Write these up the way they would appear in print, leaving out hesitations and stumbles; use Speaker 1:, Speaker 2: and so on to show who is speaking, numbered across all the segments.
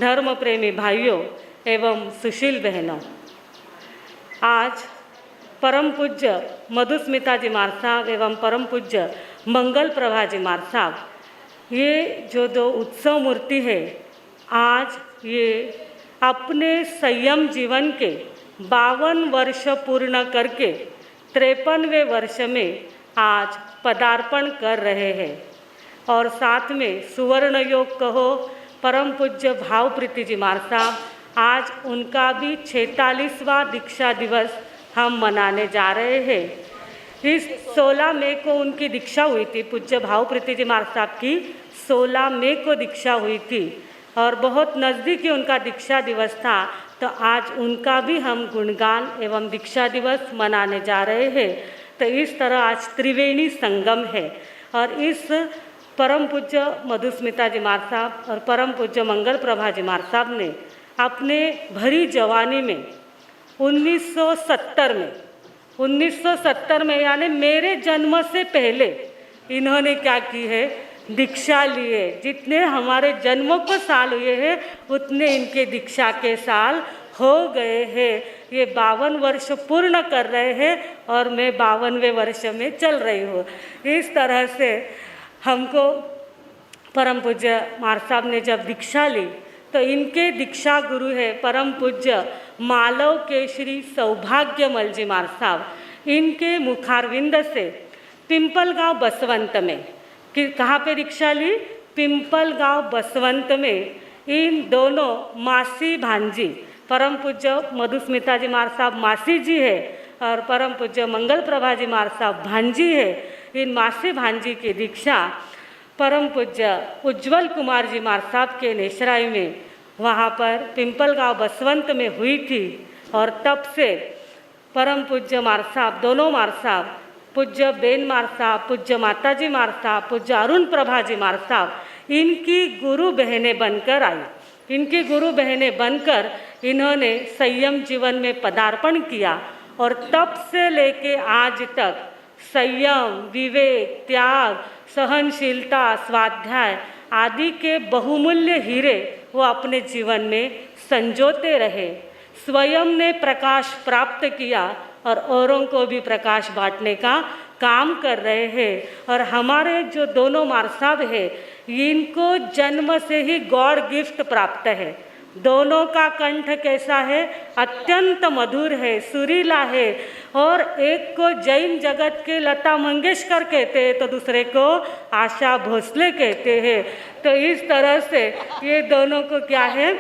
Speaker 1: धर्म प्रेमी भाइयों एवं सुशील बहनों, आज परम पूज्य मधुस्मिता जी महाराज साहब एवं परम पूज्य मंगल प्रभा जी महाराज साहब, ये जो दो उत्सव मूर्ति है, आज ये अपने संयम जीवन के 52 वर्ष पूर्ण करके 53वें वर्ष में आज पदार्पण कर रहे हैं। और साथ में सुवर्ण योग कहो, परम पूज्य भाव प्रीति जी महाराज साहब, आज उनका भी 46वां दीक्षा दिवस हम मनाने जा रहे हैं। इस 16 मई को उनकी दीक्षा हुई थी, पूज्य भाव प्रीति जी महाराज साहब की 16 मई को दीक्षा हुई थी और बहुत नज़दीकी उनका दीक्षा दिवस था। तो आज उनका भी हम गुणगान एवं दीक्षा दिवस मनाने जा रहे हैं। तो इस तरह आज त्रिवेणी संगम है और इस परम पूज्य मधुस्मिता जी महाराज साहब और परम पूज्य मंगल प्रभा जी महाराज साहब ने अपने भरी जवानी में 1970 में यानी मेरे जन्म से पहले इन्होंने क्या की है, दीक्षा लिए। जितने हमारे जन्मों को साल हुए हैं उतने इनके दीक्षा के साल हो गए हैं। ये 52 वर्ष पूर्ण कर रहे हैं और मैं 52वें वर्ष में चल रही हूँ। इस तरह से हमको परम पूज्य महाराज साहब ने जब दीक्षा ली तो इनके दीक्षा गुरु है परम पूज्य मालव केशरी सौभाग्यमल जी महाराज साहब। इनके मुखारविंद से पिंपलगांव बसवंत में, कि कहाँ पे दीक्षा ली, पिंपलगांव बसवंत में इन दोनों मासी भांजी, परम पूज्य मधुस्मिता जी महाराज साहब मासी जी है और परम पूज्य मंगल प्रभा जी महाराज साहब भांजी है। इन मासी भांजी की दीक्षा परम पूज्य उज्जवल कुमार जी महाराज साहब के नेशराई में, वहाँ पर पिंपलगांव बसवंत में हुई थी। और तब से परम पूज्य महाराज साहब, दोनों महाराज साहब, पूज्य बेन महाराज साहब, पूज्य माता जी महाराज साहब, पूज्य अरुण प्रभा जी महाराज साहब, इनकी गुरु बहनें बनकर आई। इनकी गुरु बहनें बनकर इन्होंने संयम जीवन में पदार्पण किया और तब से लेके आज तक संयम, विवेक, त्याग, सहनशीलता, स्वाध्याय आदि के बहुमूल्य हीरे वो अपने जीवन में संजोते रहे। स्वयं ने प्रकाश प्राप्त किया और औरों को भी प्रकाश बांटने का काम कर रहे हैं। और हमारे जो दोनों महाराज साहब हैं, इनको जन्म से ही गॉड गिफ्ट प्राप्त है। दोनों का कंठ कैसा है, अत्यंत मधुर है, सुरीला है। और एक को जैन जगत के लता मंगेशकर कहते हैं तो दूसरे को आशा भोसले कहते हैं। तो इस तरह से ये दोनों को क्या है,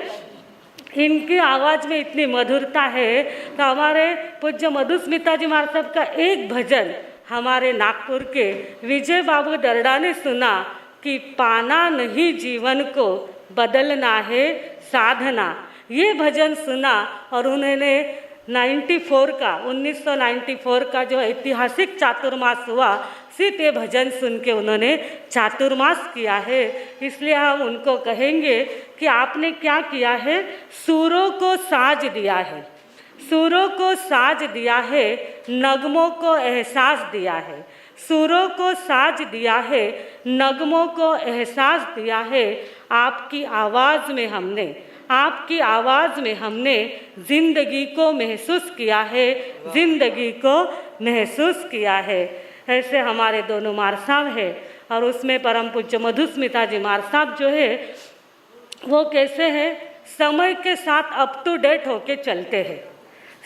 Speaker 1: इनकी आवाज़ में इतनी मधुरता है। तो हमारे पूज्य मधुस्मिता जी महाराज साहब का एक भजन हमारे नागपुर के विजय बाबू दर्डा ने सुना कि पाना नहीं जीवन को, बदलना है साधना। ये भजन सुना और उन्होंने 1994 का जो ऐतिहासिक चातुर्मास हुआ, सिर्फ ये भजन सुन के उन्होंने चातुर्मास किया है। इसलिए हम उनको कहेंगे कि आपने क्या किया है, सुरों को साज दिया है, सुरों को साज दिया है, नगमों को एहसास दिया है। सुरों को साज दिया है, नगमों को एहसास दिया है। आपकी आवाज़ में हमने ज़िंदगी को महसूस किया है, ज़िंदगी को महसूस किया है। ऐसे हमारे दोनों महाराज साहब है। और उसमें परम पूज्य मधुस्मिता जी महाराज साहब जो है वो कैसे है, समय के साथ अप टू डेट होके चलते हैं।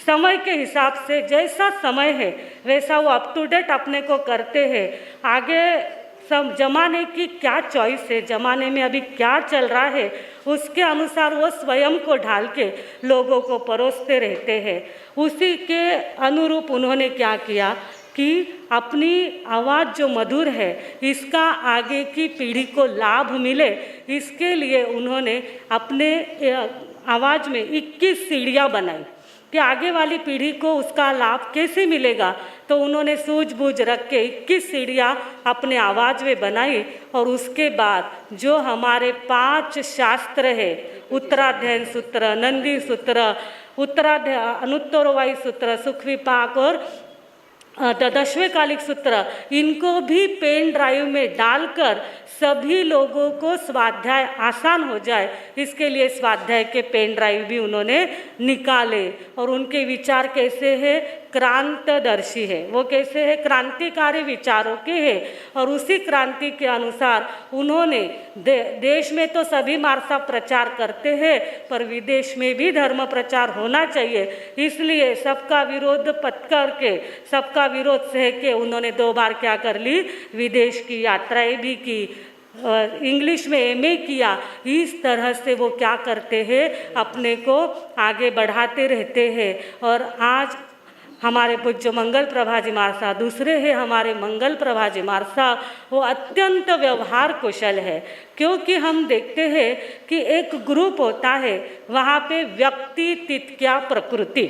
Speaker 1: समय के हिसाब से जैसा समय है वैसा वो अप टू डेट अपने को करते हैं। आगे सब ज़माने की क्या चॉइस है, ज़माने में अभी क्या चल रहा है, उसके अनुसार वो स्वयं को ढाल के लोगों को परोसते रहते हैं। उसी के अनुरूप उन्होंने क्या किया कि अपनी आवाज़ जो मधुर है इसका आगे की पीढ़ी को लाभ मिले, इसके लिए उन्होंने अपने आवाज़ में 21 सीढ़ियाँ बनाई कि आगे वाली पीढ़ी को उसका लाभ कैसे मिलेगा। तो उन्होंने सूझबूझ रख के 21 सीढ़ियाँ अपने आवाज़ में बनाई। और उसके बाद जो हमारे 5 शास्त्र है, उत्तराध्ययन सूत्र, नंदी सूत्र, अनुत्तरवायु सूत्र, सुख विपाक और 10वें कालिक सूत्र, इनको भी पेन ड्राइव में डालकर सभी लोगों को स्वाध्याय आसान हो जाए, इसके लिए स्वाध्याय के पेन ड्राइव भी उन्होंने निकाले। और उनके विचार कैसे हैं? क्रांतदर्शी है, वो कैसे है? क्रांतिकारी विचारों के हैं। और उसी क्रांति के अनुसार उन्होंने देश में तो सभी मार्सा प्रचार करते हैं, पर विदेश में भी धर्म प्रचार होना चाहिए, इसलिए सबका विरोध पत्कर के, सबका विरोध सह के उन्होंने 2 बार क्या कर ली? विदेश की यात्राएं भी की, इंग्लिश में एमए किया। इस तरह से वो क्या करते हैं? अपने को आगे बढ़ाते रहते हैं। और आज हमारे पूज्य मंगल प्रभाजी मारसा, दूसरे हैं हमारे मंगल प्रभाजी मारसा, वो अत्यंत व्यवहार कुशल है। क्योंकि हम देखते हैं कि एक ग्रुप होता है, वहाँ पे व्यक्ति तिथ्या प्रकृति,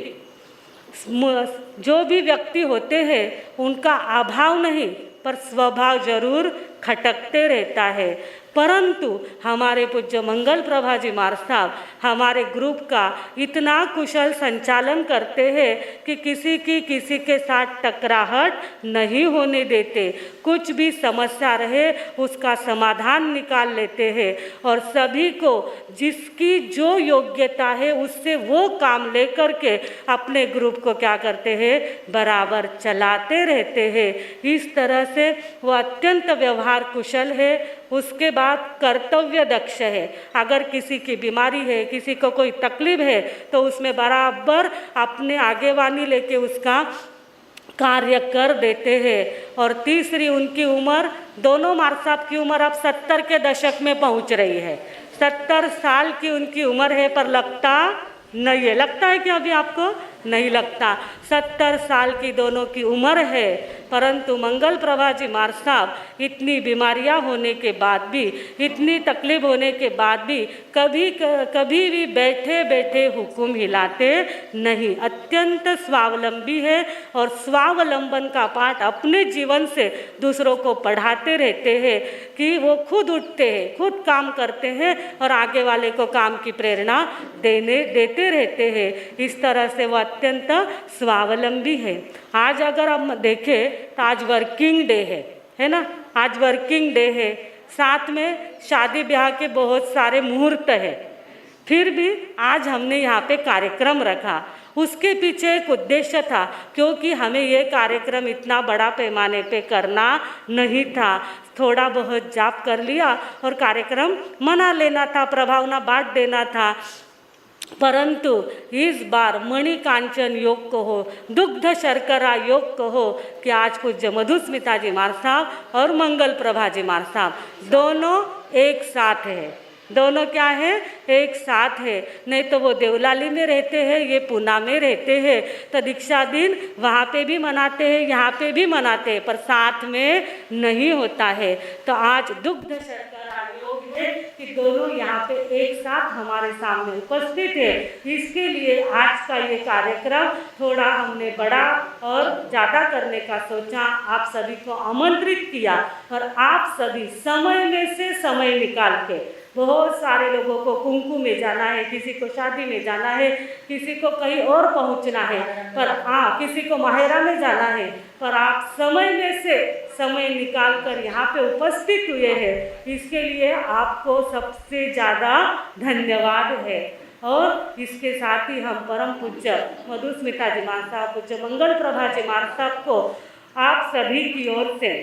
Speaker 1: जो भी व्यक्ति होते हैं उनका अभाव नहीं पर स्वभाव जरूर खटकते रहता है। परंतु हमारे पूज्य मंगल प्रभाजी महाराज साहब हमारे ग्रुप का इतना कुशल संचालन करते हैं कि किसी के साथ टकराहट नहीं होने देते। कुछ भी समस्या रहे उसका समाधान निकाल लेते हैं और सभी को जिसकी जो योग्यता है उससे वो काम लेकर के अपने ग्रुप को क्या करते हैं? बराबर चलाते रहते हैं। इस तरह से वो अत्यंत व्यवहार कुशल है। उसके बाद कर्तव्य दक्ष है। अगर किसी की बीमारी है, किसी को कोई तकलीफ है, तो उसमें बराबर अपने आगेवानी लेके उसका कार्य कर देते हैं। और तीसरी, उनकी उम्र, दोनों मार्ग साहब की उम्र अब 70 के दशक में पहुंच रही है। 70 साल की उनकी उम्र है, पर लगता नहीं है। लगता है कि अभी आपको नहीं लगता। 70 साल की दोनों की उम्र है, परंतु मंगल प्रभाजी महाराज साहब इतनी बीमारियां होने के बाद भी, इतनी तकलीफ होने के बाद भी कभी भी बैठे बैठे हुक्म हिलाते नहीं। अत्यंत स्वावलंबी है और स्वावलंबन का पाठ अपने जीवन से दूसरों को पढ़ाते रहते हैं कि वो खुद उठते हैं, खुद काम करते हैं और आगे वाले को काम की प्रेरणा देते रहते हैं। इस तरह से वो अत्यंत स्वावलंबी है। आज अगर हम देखें तो आज वर्किंग डे है ना? आज वर्किंग डे है, साथ में शादी ब्याह के बहुत सारे मुहूर्त है। फिर भी आज हमने यहाँ पे कार्यक्रम रखा। उसके पीछे एक उद्देश्य था, क्योंकि हमें ये कार्यक्रम इतना बड़ा पैमाने पे करना नहीं था। थोड़ा बहुत जाप कर लिया और कार्यक्रम मना लेना था, प्रभावना बांट देना था। परंतु इस बार मणि कांचन योग कहो, दुग्ध शर्करा योग कहो कि आज पूज्य मधुस्मिता जी महाराज साहब और मंगल प्रभाजी महाराज साहब दोनों एक साथ है। दोनों क्या है? एक साथ है। नहीं तो वो देवलाली में रहते हैं, ये पूना में रहते हैं, तो दीक्षा दिन वहाँ पे भी मनाते हैं, यहाँ पे भी मनाते हैं, पर साथ में नहीं होता है। तो आज दुग्ध शर्करा योग है कि दोनों यहाँ पे एक साथ हमारे सामने उपस्थित है। इसके लिए आज का ये कार्यक्रम थोड़ा हमने बड़ा और ज़्यादा करने का सोचा। आप सभी को आमंत्रित किया और आप सभी समय में से समय निकाल के, बहुत सारे लोगों को कुंकू में जाना है, किसी को शादी में जाना है, किसी को कहीं और पहुंचना है, पर किसी को माहेरा में जाना है, पर आप समय में से समय निकाल कर यहाँ पे उपस्थित हुए हैं। इसके लिए आपको सबसे ज़्यादा धन्यवाद है। और इसके साथ ही हम परम पूज्य मधुस्मिता जी महाराज साहब, पूज्य मंगल प्रभाजी महाराज साहब को आप सभी की ओर से,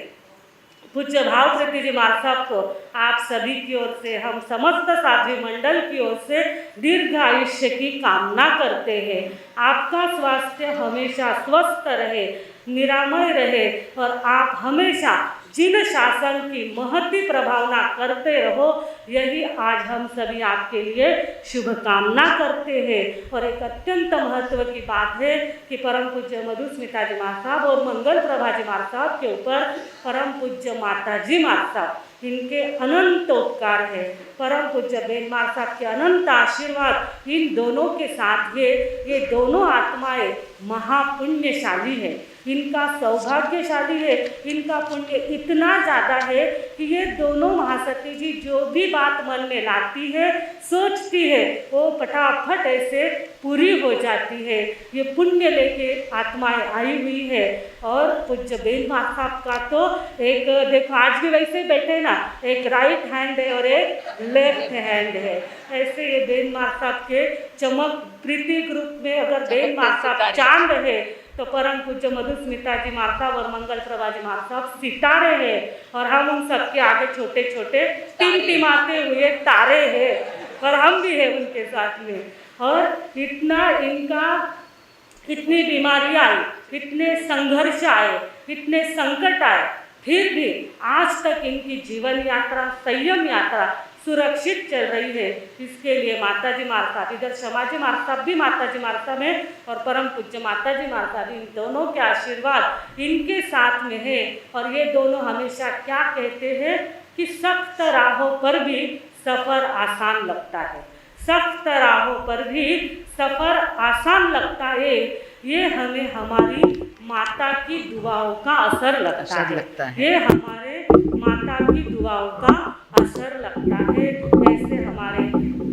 Speaker 1: पूज्य भाव प्रति जी महाराज साहब को आप सभी की ओर से, हम समस्त साध्वी मंडल की ओर से दीर्घ आयुष्य की कामना करते हैं। आपका स्वास्थ्य हमेशा स्वस्थ रहे, निरामय रहे और आप हमेशा जिन शासन की महती प्रभावना करते रहो, यही आज हम सभी आपके लिए शुभकामना करते हैं। और एक अत्यंत महत्व की बात है कि परम पूज्य मधुस्मिता जी महाराज साहब और मंगल प्रभाजी महाराज साहब के ऊपर परम पूज्य माता जी महाराज साहब, इनके अनंत उपकार है। परम पूज्य बेन महाराज साहब के अनंत आशीर्वाद इन दोनों के साथ है। ये दोनों आत्माएं महापुण्यशाली है। इनका सौभाग्यशाली है, इनका पुण्य इतना ज़्यादा है कि ये दोनों महासती जी जो भी बात मन में लाती है, सोचती है, वो फटाफट ऐसे पूरी हो जाती है। ये पुण्य लेके आत्माएं आई हुई है। और पूज्य बेनमार साहब का तो एक देखो आज भी वैसे बैठे ना, एक राइट हैंड है और एक लेफ्ट हैंड है। ऐसे ये बेनमार साहब के चमक प्रीति ग्रुप में अगर बेनमार साहब चांद है तो परम पूज्य मधुस्मिता जी मार साहब और मंगल प्रभा जी मार साहब सितारे हैं, और हम उन सबके आगे छोटे छोटे टिमटिमाते हुए तारे हैं, और हम भी हैं उनके साथ में। और इतना इनका इतनी बीमारियाँ आई, इतने संघर्ष आए, इतने संकट आए, फिर भी आज तक इनकी जीवन यात्रा, संयम यात्रा सुरक्षित चल रही है। इसके लिए माताजी मार साहब, इधर समाजी मार साहब भी माताजी मार साहब हैं और परम पूज्य माताजी मार साहब, इन दोनों के आशीर्वाद इनके साथ में है। और ये दोनों हमेशा क्या कहते हैं कि सख्त राहों पर भी सफ़र आसान लगता है, सख्त राहों पर भी सफ़र आसान लगता है। ये हमें हमारी माता की दुआओं का असर लगता है। ये हमारे माता की दुआओं का असर लगता है। ऐसे हमारे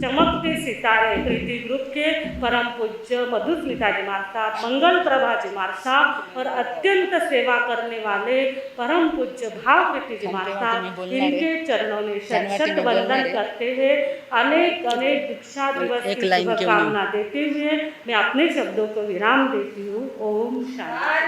Speaker 1: चमकते सितारे प्रीति ग्रुप के परम पूज्य मधुस्मिता जी मार साहब, मंगल प्रभा जी मार साहब और अत्यंत सेवा करने वाले परम पूज्य भाव प्रीति जी मार साहब, इनके चरणों में शत वंदन करते हैं। अनेक अनेक दीक्षा दिवस की शुभकामना देते हुए मैं अपने शब्दों को विराम देती हूँ। ओम शांति।